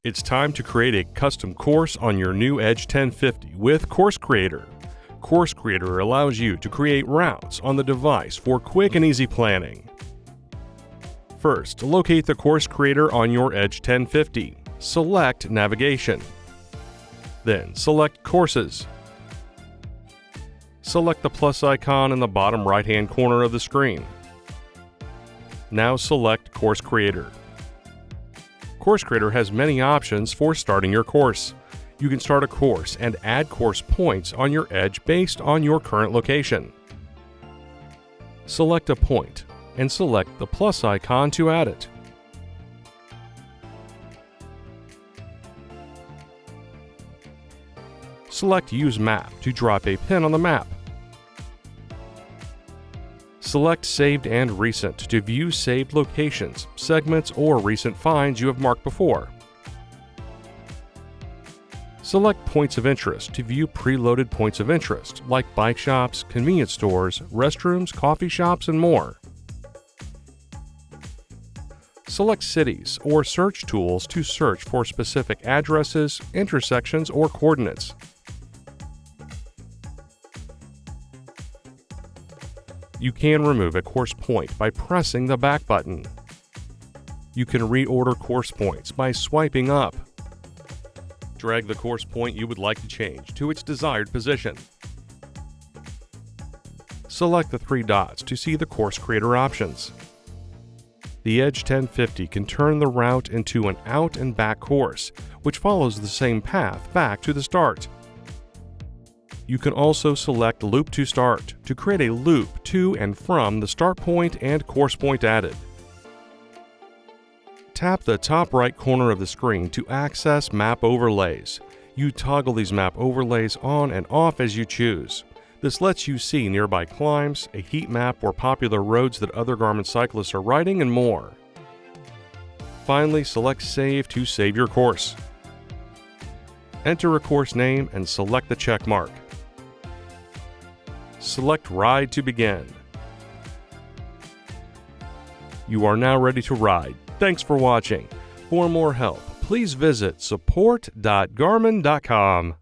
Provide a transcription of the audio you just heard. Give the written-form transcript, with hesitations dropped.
It's time to create a custom course on your new Edge1050 with Course Creator. Course Creator allows you to create routes on the device for quick and easy planning. First, locate the Course Creator on your Edge1050. Select Navigation. Then select Courses. Select the plus icon in the bottom right-hand corner of the screen. Now select Course Creator. Course Creator has many options for starting your course. You can start a course and add course points on your Edge based on your current location. Select a point and select the plus icon to add it. Select Use Map to drop a pin on the map. Select Saved and Recent to view saved locations, segments, or recent finds you have marked before. Select Points of Interest to view preloaded points of interest like bike shops, convenience stores, restrooms, coffee shops, and more. Select Cities or Search Tools to search for specific addresses, intersections, or coordinates. You can remove a course point by pressing the back button. You can reorder course points by swiping up. Drag the course point you would like to change to its desired position. Select the three dots to see the Course Creator options. The Edge1050 can turn the route into an out and back course, which follows the same path back to the start. You can also select Loop to Start to create a loop to and from the start point and course point added. Tap the top right corner of the screen to access map overlays. You toggle these map overlays on and off as you choose. This lets you see nearby climbs, a heat map or popular roads that other Garmin cyclists are riding, and more. Finally, select Save to save your course. Enter a course name and select the check mark. Select Ride to begin. You are now ready to ride. Thanks for watching. For more help, please visit support.garmin.com.